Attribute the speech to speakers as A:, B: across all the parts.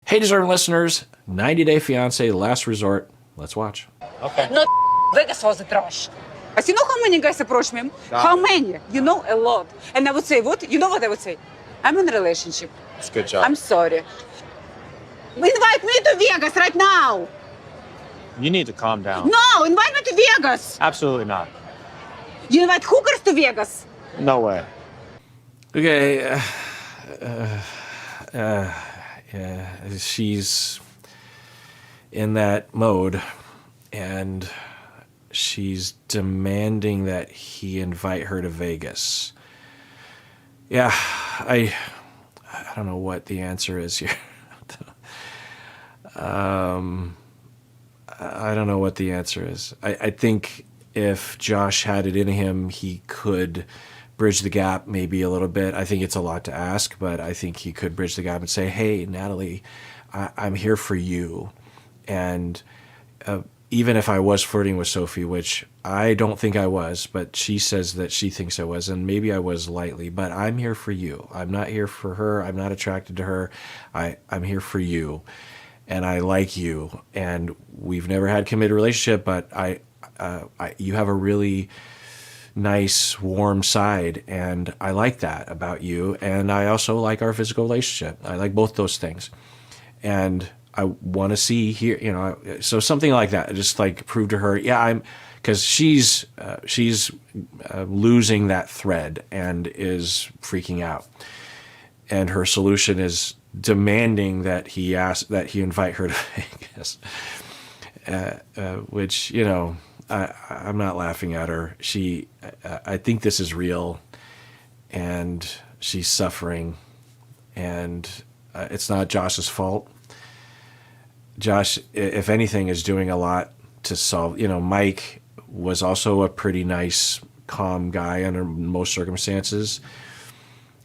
A: Hey, deserving listeners, 90 Day Fiancé, Last Resort. Let's watch.
B: Okay.
C: No, Vegas was a trash. But you know how many guys approach me? How many? You know, a lot. And I would say, what? You know what I would say? I'm in a relationship.
B: That's a good job.
C: I'm sorry. Invite me to Vegas right now.
B: You need to calm down.
C: No, invite me to Vegas.
B: Absolutely not.
C: You invite hookers to Vegas.
B: No way.
A: Okay. Yeah, she's in that mode, and she's demanding that he invite her to Vegas. Yeah, I don't know what the answer is here. I don't know what the answer is. I think if Josh had it in him, he could bridge the gap maybe a little bit. I think it's a lot to ask, but I think he could bridge the gap and say, hey, Natalie, I'm here for you. And even if I was flirting with Sophie, which I don't think I was, but she says that she thinks I was, and maybe I was lightly, but I'm here for you. I'm not here for her. I'm not attracted to her. I'm here for you. And I like you. And we've never had a committed relationship, but you have a really nice, warm side, and I like that about you. And I also like our physical relationship. I like both those things, and I want to see here, so something like that. Just like prove to her, yeah, because she's losing that thread and is freaking out, and her solution is demanding that he invite her to Vegas, which I'm not laughing at her. I think this is real, and she's suffering, and it's not Josh's fault. Josh, if anything, is doing a lot to solve. Mike was also a pretty nice, calm guy under most circumstances,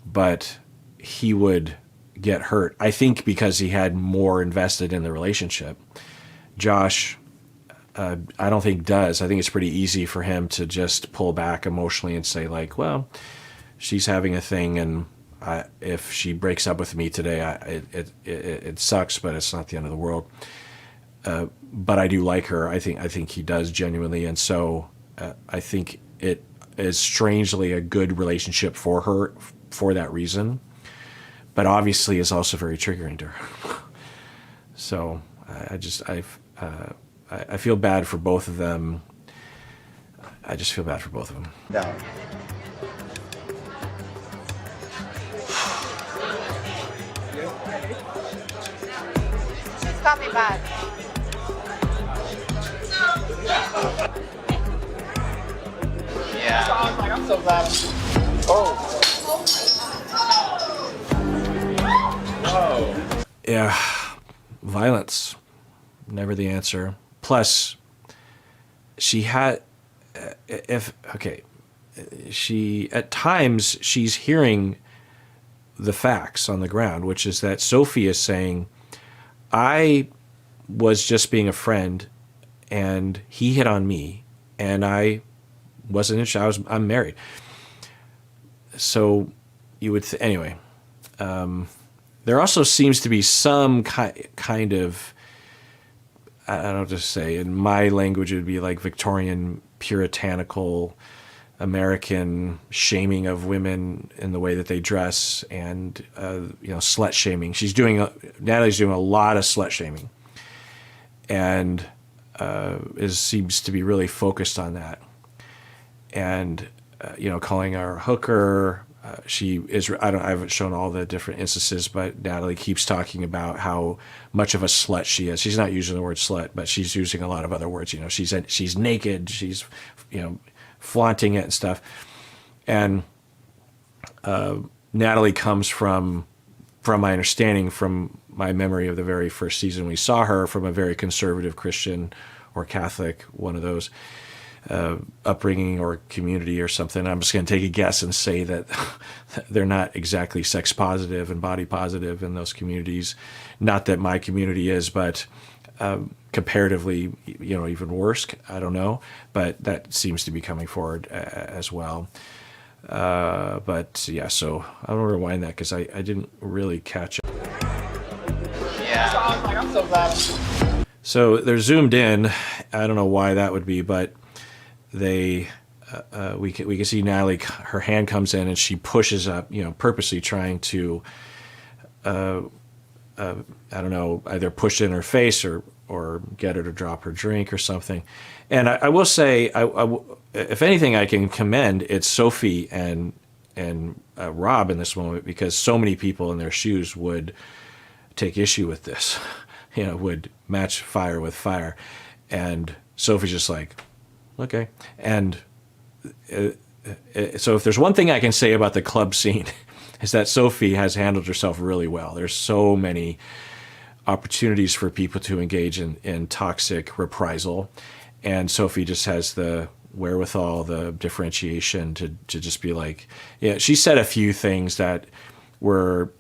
A: but he would get hurt, I think, because he had more invested in the relationship. Josh, I don't think does. I think it's pretty easy for him to just pull back emotionally and say, like, well, she's having a thing, and if she breaks up with me today, it sucks, but it's not the end of the world. But I do like her. I think he does genuinely, and so I think it is strangely a good relationship for her for that reason. But obviously, is also very triggering to her. So I feel bad for both of them. I just feel bad for both of them.
B: Down.
C: She's coming back.
B: Yeah. I'm so glad. Oh. Whoa.
A: Yeah, violence, never the answer. Plus, she at times she's hearing the facts on the ground, which is that Sophie is saying, I was just being a friend, and he hit on me, and I wasn't interested. I'm married. So you would anyway. There also seems to be some kind of, I don't know what to say. In my language, it would be like Victorian puritanical American shaming of women in the way that they dress, and slut shaming. Natalie's doing a lot of slut shaming, and seems to be really focused on that, and calling her a hooker. She is. I haven't shown all the different instances, but Natalie keeps talking about how much of a slut she is. She's not using the word slut, but she's using a lot of other words. She's naked. She's flaunting it and stuff. And Natalie comes from my understanding, from my memory of the very first season we saw her, from a very conservative Christian or Catholic, one of those. Upbringing or community or something. I'm just going to take a guess and say that they're not exactly sex positive and body positive in those communities. Not that my community is, but comparatively, even worse. I don't know, but that seems to be coming forward as well. But yeah, so I'm going to rewind that because I didn't really catch it.
B: Yeah. I'm so glad.
A: So they're zoomed in. I don't know why that would be, but they we can see Natalie. Her hand comes in and she pushes up, purposely trying to I don't know, either push it in her face or get her to drop her drink or something. And I will say, if anything, I can commend it's Sophie and Rob in this moment, because so many people in their shoes would take issue with this, would match fire with fire. And Sophie's just like, okay. And so if there's one thing I can say about the club scene, is that Sophie has handled herself really well. There's so many opportunities for people to engage in toxic reprisal. And Sophie just has the wherewithal, the differentiation to just be like, yeah, she said a few things that were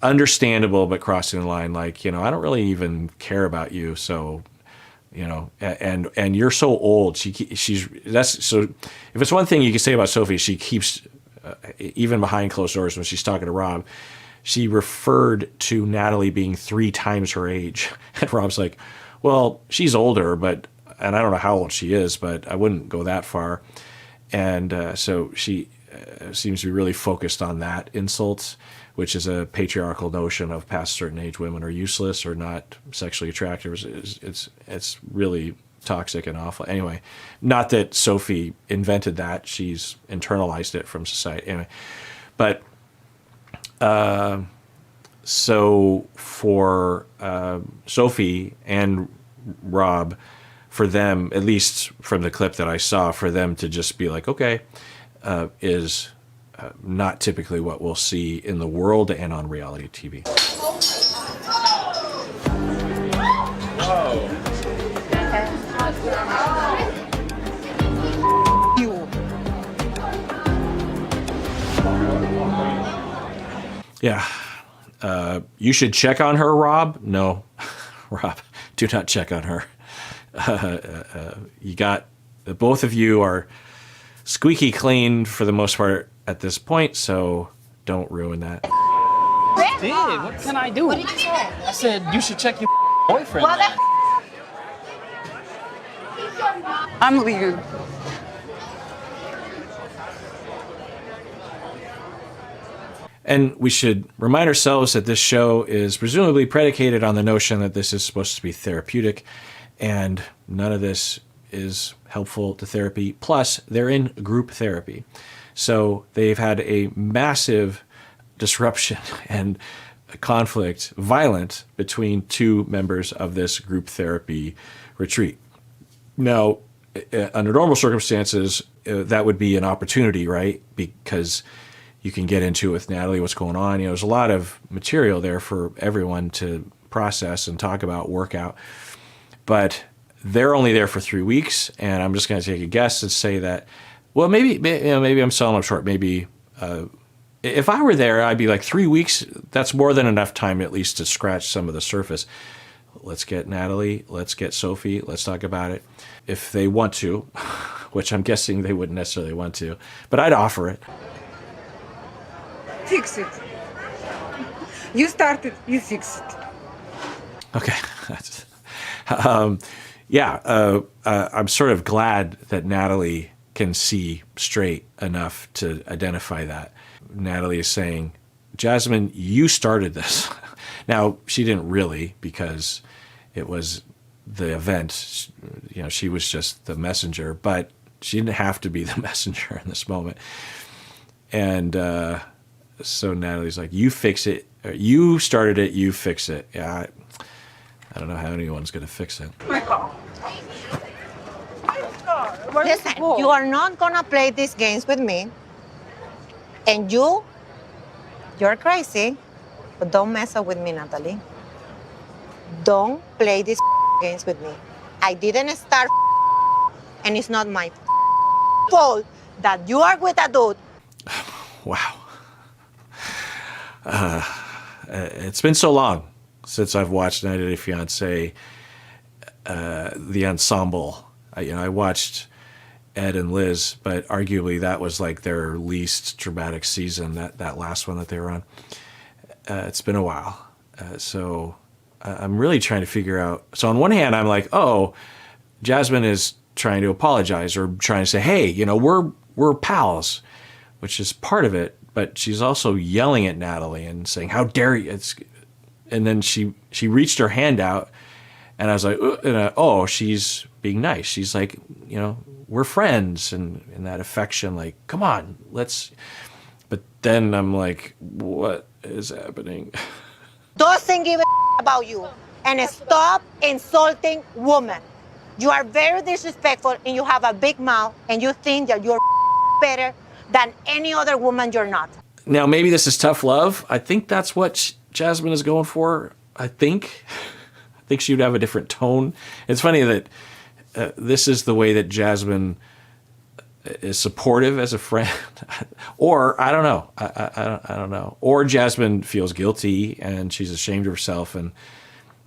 A: understandable, but crossing the line, like, I don't really even care about you. So, and you're so old. So if it's one thing you can say about Sophie, she keeps, even behind closed doors when she's talking to Rob, she referred to Natalie being 3 times her age. And Rob's like, well, she's older, and I don't know how old she is, but I wouldn't go that far. And so she seems to be really focused on that insult, which is a patriarchal notion of past a certain age, women are useless or not sexually attractive. It's really toxic and awful. Anyway, not that Sophie invented that. She's internalized it from society. Anyway, but so for Sophie and Rob, for them, at least from the clip that I saw, for them to just be like, okay, is not typically what we'll see in the world and on reality TV. Yeah. You should check on her, Rob. No, Rob, do not check on her. Both of you are squeaky clean for the most part at this point, so don't ruin that.
D: Did what can I do? What did you say? I said you should check your boyfriend.
C: I'm leaving.
A: And we should remind ourselves that this show is presumably predicated on the notion that this is supposed to be therapeutic, and none of this is helpful to therapy. Plus, they're in group therapy. So they've had a massive disruption and conflict, violent, between 2 members of this group therapy retreat. Now, under normal circumstances, that would be an opportunity, right? Because you can get into it with Natalie, what's going on. There's a lot of material there for everyone to process and talk about, work out. But they're only there for 3 weeks, and I'm just going to take a guess and say that, well, maybe I'm selling them short. Maybe if I were there, I'd be like 3 weeks. That's more than enough time at least to scratch some of the surface. Let's get Natalie. Let's get Sophie. Let's talk about it. If they want to, which I'm guessing they wouldn't necessarily want to, but I'd offer it.
C: Fix it. You started, you fix it.
A: Okay. I'm sort of glad that Natalie can see straight enough to identify that. Natalie is saying, Jasmine, you started this. Now, she didn't really, because it was the event. She was just the messenger, but she didn't have to be the messenger in this moment. And so Natalie's like, you fix it. You started it, you fix it. Yeah, I don't know how anyone's going to fix it.
E: Listen, you are not gonna play these games with me. And you're crazy, but don't mess up with me, Natalie. Don't play these games with me. I didn't start, and it's not my fault that you are with a dude.
A: Wow. It's been so long since I've watched 90 Day Fiancé, the ensemble. I watched Ed and Liz, but arguably that was like their least dramatic season, that last one that they were on. It's been a while. So I'm really trying to figure out. So on one hand, I'm like, oh, Jasmine is trying to apologize or trying to say, hey, you know, we're pals, which is part of it. But she's also yelling at Natalie and saying, how dare you? And then she reached her hand out, and I was like, oh, she's being nice. She's like, you know, we're friends, and in that affection, like, come on, let's. But then I'm like, what is happening?
E: Doesn't give a about you. And stop insulting women. You are very disrespectful and you have a big mouth and you think that you're better than any other woman. You're not.
A: Now, maybe this is tough love. I think that's what Jasmine is going for. I think she would have a different tone. It's funny that this is the way that Jasmine is supportive as a friend, or I don't know. I don't know. Or Jasmine feels guilty and she's ashamed of herself and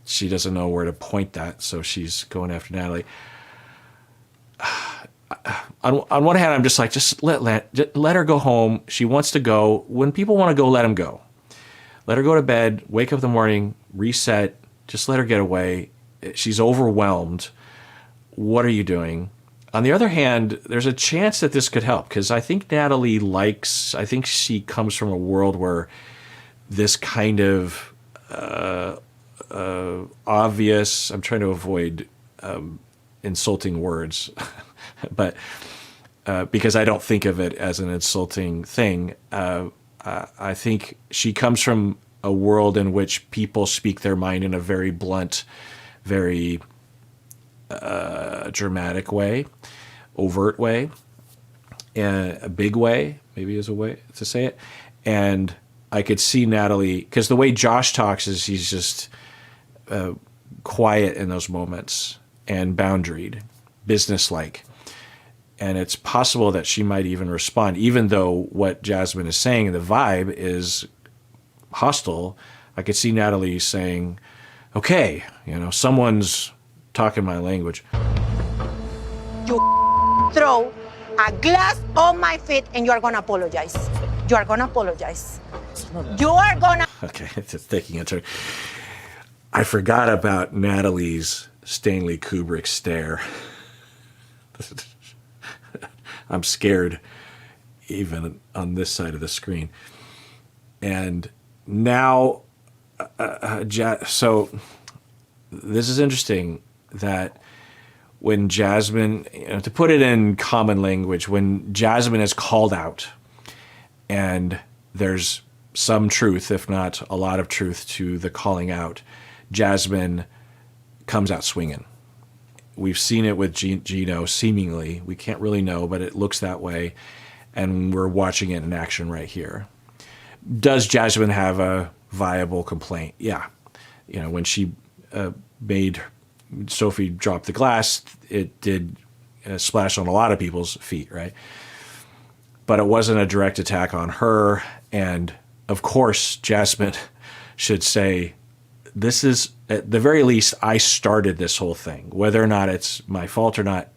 A: she doesn't know where to point that, so she's going after Natalie. On one hand, I'm just like, just let her go home. She wants to go. When people want to go, let them go. Let her go to bed, wake up in the morning, reset. Just let her get away. She's overwhelmed. What are you doing? On the other hand, there's a chance that this could help because I think Natalie I think she comes from a world where this kind of obvious, I'm trying to avoid insulting words, but because I don't think of it as an insulting thing, I think she comes from a world in which people speak their mind in a very blunt, very dramatic way, overt way, and a big way, maybe is a way to say it. And I could see Natalie, because the way Josh talks is he's just quiet in those moments and boundaried, businesslike. And it's possible that she might even respond, even though what Jasmine is saying, the vibe is hostile. I could see Natalie saying, okay, you know, someone's talking my language.
E: You throw a glass on my feet and you are going to apologize. You are going to apologize. You are going to.
A: Okay, it's taking a turn. I forgot about Natalie's Stanley Kubrick stare. I'm scared even on this side of the screen. And now, so this is interesting that when Jasmine, you know, to put it in common language, when Jasmine is called out and there's some truth, if not a lot of truth to the calling out, Jasmine comes out swinging. We've seen it with Gino, seemingly. We can't really know, but it looks that way. And we're watching it in action right here. Does Jasmine have a viable complaint? Yeah. You know, when she made Sophie drop the glass, it did splash on a lot of people's feet, right? But it wasn't a direct attack on her. And, of course, Jasmine should say, this is, at the very least, I started this whole thing. Whether or not it's my fault or not,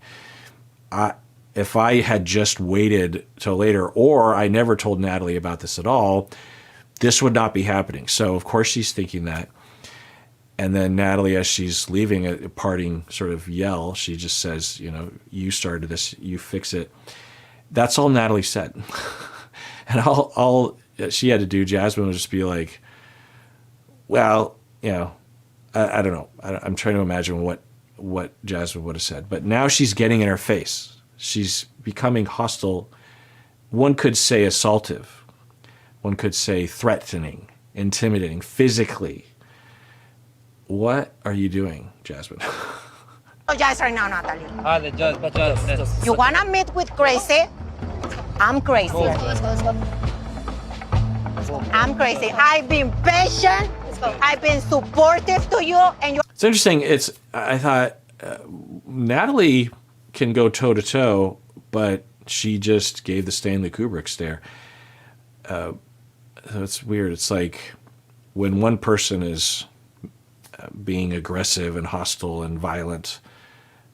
A: if I had just waited till later, or I never told Natalie about this at all, this would not be happening. So, of course, she's thinking that. And then Natalie, as she's leaving a parting sort of yell, she just says, you know, you started this, you fix it. That's all Natalie said. And all she had to do, Jasmine, would just be like, well, you know, I don't know. I'm trying to imagine what Jasmine would have said. But now she's getting in her face. She's becoming hostile. One could say assaultive. One could say threatening, intimidating, physically. What are you doing, Jasmine?
E: Apologize right now, Natalie.
D: The judge.
E: You want to meet with crazy? I'm crazy. I'm crazy. I've been patient. I've been supportive to you, and you're.
A: It's interesting. I thought Natalie can go toe to toe, but she just gave the Stanley Kubrick stare. So it's weird. It's like when one person is being aggressive and hostile and violent,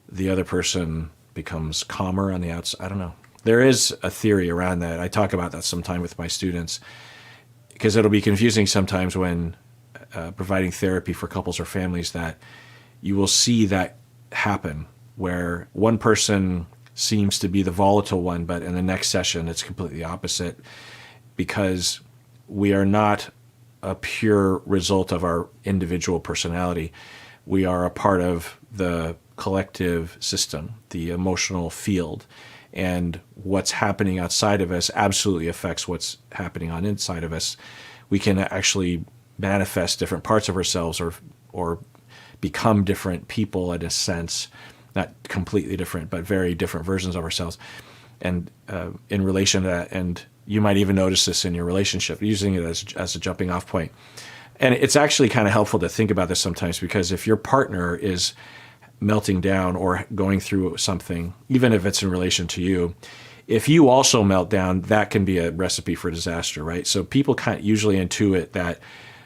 A: the other person becomes calmer on the outside. I don't know. There is a theory around that. I talk about that sometime with my students because it'll be confusing sometimes when providing therapy for couples or families, that you will see that happen, where one person seems to be the volatile one, but in the next session it's completely opposite, because we are not a pure result of our individual personality. We are a part of the collective system, the emotional field, and what's happening outside of us absolutely affects what's happening on inside of us. We can actually manifest different parts of ourselves, or become different people in a sense, not completely different, but very different versions of ourselves. And in relation to that, and you might even notice this in your relationship, using it as a jumping off point. And it's actually kind of helpful to think about this sometimes, because if your partner is melting down or going through something, even if it's in relation to you, if you also melt down, that can be a recipe for disaster, right? So people usually intuit that,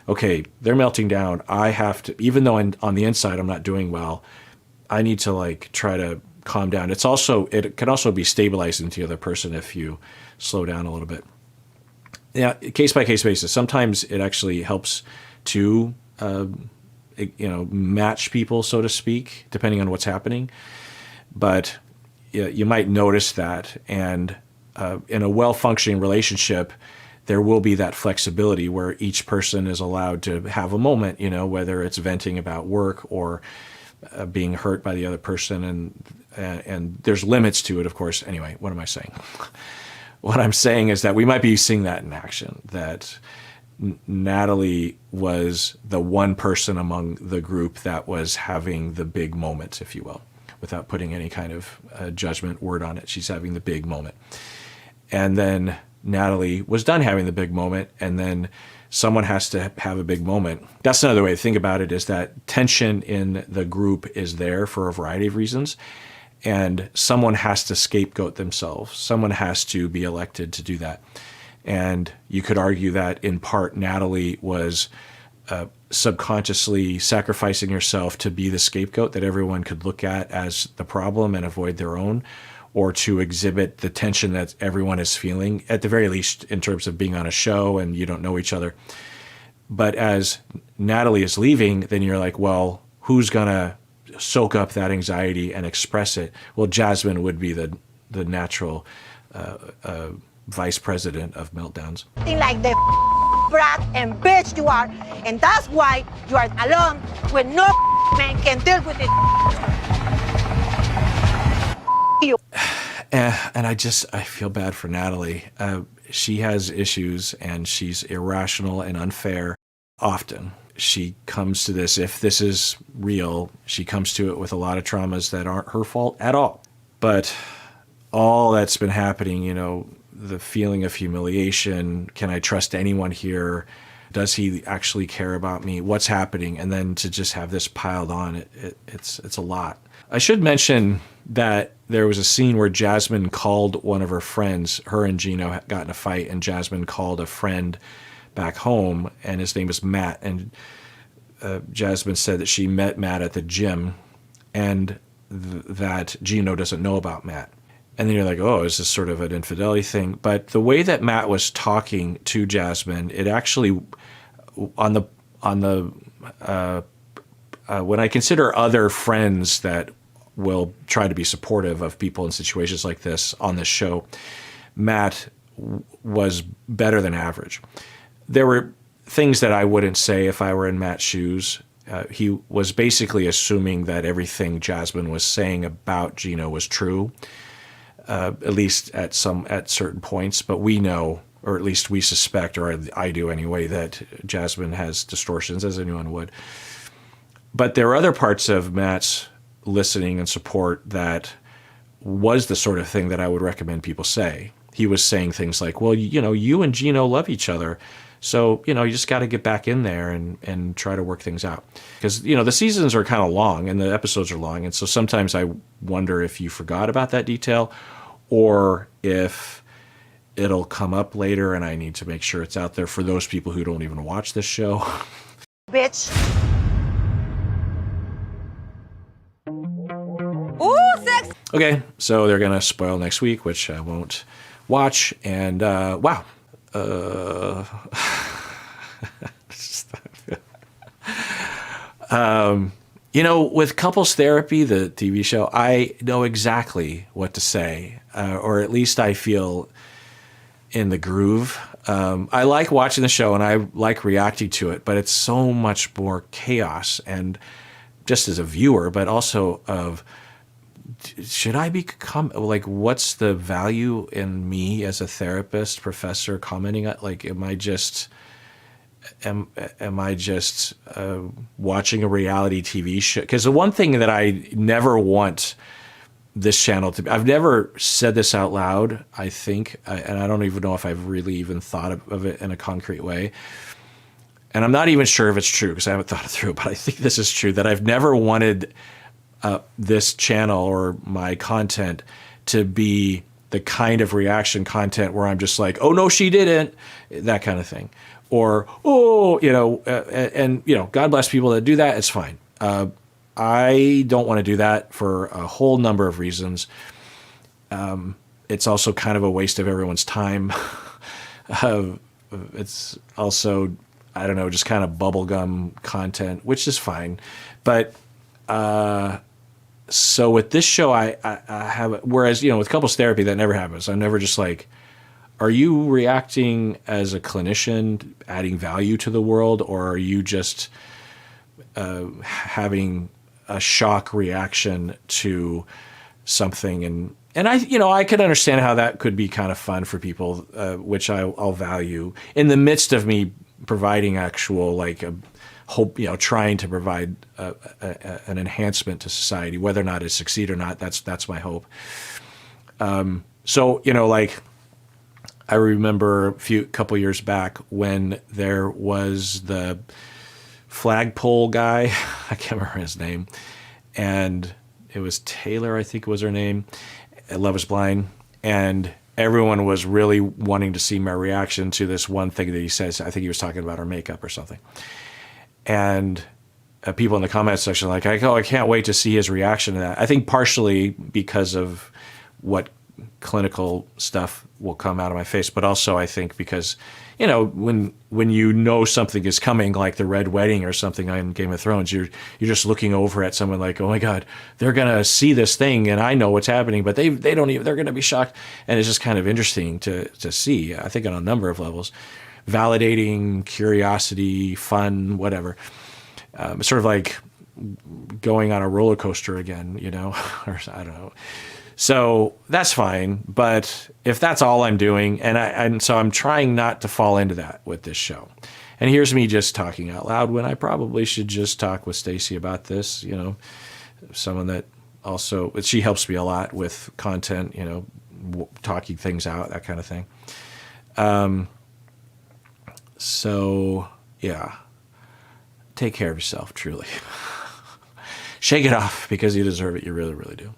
A: okay, they're melting down. I have to, even though on the inside I'm not doing well, I need to like try to calm down. It can also be stabilizing to the other person if you slow down a little bit. Yeah, case by case basis. Sometimes it actually helps to match people, so to speak, depending on what's happening. But you might notice that, and in a well-functioning relationship, there will be that flexibility where each person is allowed to have a moment, whether it's venting about work or being hurt by the other person, and there's limits to it, of course. Anyway, what am I saying? What I'm saying is that we might be seeing that in action, that Natalie was the one person among the group that was having the big moment, if you will, without putting any kind of judgment word on it. She's having the big moment. And then Natalie was done having the big moment, and then someone has to have a big moment. That's another way to think about it, is that tension in the group is there for a variety of reasons, and someone has to scapegoat themselves. Someone has to be elected to do that. And you could argue that in part Natalie was subconsciously sacrificing herself to be the scapegoat that everyone could look at as the problem and avoid their own, or to exhibit the tension that everyone is feeling, at the very least in terms of being on a show and you don't know each other. But as Natalie is leaving, then you're like, well, who's going to soak up that anxiety and express it? Well, Jasmine would be the natural vice president of meltdowns.
E: Like the brat and bitch you are, and that's why you are alone with no man can deal with it. You.
A: And I feel bad for Natalie. She has issues, and she's irrational and unfair often. She comes to this, if this is real, she comes to it with a lot of traumas that aren't her fault at all. But all that's been happening, the feeling of humiliation, can I trust anyone here? Does he actually care about me? What's happening? And then to just have this piled on, it's a lot. I should mention that there was a scene where Jasmine called one of her friends. Her and Gino got in a fight, and Jasmine called a friend back home, and his name was Matt. And Jasmine said that she met Matt at the gym, and that Gino doesn't know about Matt. And then you're like, oh, is this sort of an infidelity thing? But the way that Matt was talking to Jasmine, it actually, when I consider other friends that will try to be supportive of people in situations like this on this show, Matt was better than average. There were things that I wouldn't say if I were in Matt's shoes. He was basically assuming that everything Jasmine was saying about Gino was true, at least at certain points. But we know, or at least we suspect, or I do anyway, that Jasmine has distortions, as anyone would. But there are other parts of Matt's listening and support that was the sort of thing that I would recommend people say. He was saying things like, well, you and Gino love each other, so, you just got to get back in there and try to work things out. Because, the seasons are kind of long and the episodes are long, and so sometimes I wonder if you forgot about that detail, or if it'll come up later and I need to make sure it's out there for those people who don't even watch this show.
E: Bitch.
A: Okay, so they're going to spoil next week, which I won't watch. And wow. With couples therapy, the TV show, I know exactly what to say, or at least I feel in the groove. I like watching the show and I like reacting to it, but it's so much more chaos, and just as a viewer, but also of, should I become, like, what's the value in me as a therapist, professor, commenting on, like, am I just watching a reality TV show? Because the one thing that I never want this channel to be, I've never said this out loud, I think, and I don't even know if I've really even thought of it in a concrete way. And I'm not even sure if it's true because I haven't thought it through, but I think this is true, that I've never wanted this channel or my content to be the kind of reaction content where I'm just like, oh, no, she didn't, that kind of thing. Or, oh, God bless people that do that. It's fine. I don't want to do that for a whole number of reasons. It's also kind of a waste of everyone's time. It's also, I don't know, just kind of bubblegum content, which is fine. But so with this show, I have, whereas, with couples therapy, that never happens. I'm never just like, are you reacting as a clinician, adding value to the world, or are you just having a shock reaction to something? And I could understand how that could be kind of fun for people, which I'll value in the midst of me providing actual, like, a hope, trying to provide an enhancement to society, whether or not it succeed or not. That's my hope. So, like, I remember couple years back when there was the flagpole guy, I can't remember his name, and it was Taylor, I think was her name, at Love is Blind, and everyone was really wanting to see my reaction to this one thing that he says. I think he was talking about her makeup or something. And people in the comment section were like, I can't wait to see his reaction to that. I think partially because of what clinical stuff will come out of my face, but also I think because, when something is coming, like the Red Wedding or something on Game of Thrones, you're just looking over at someone like, oh my God, they're gonna see this thing and I know what's happening, but they don't even, they're gonna be shocked. And it's just kind of interesting to see, I think, on a number of levels. Validating, curiosity, fun, whatever. It's sort of like going on a roller coaster again, or I don't know. So that's fine. But if that's all I'm doing, and so I'm trying not to fall into that with this show. And here's me just talking out loud when I probably should just talk with Stacy about this, someone that also, she helps me a lot with content, talking things out, that kind of thing. So, yeah, take care of yourself, truly. Shake it off because you deserve it. You really, really do.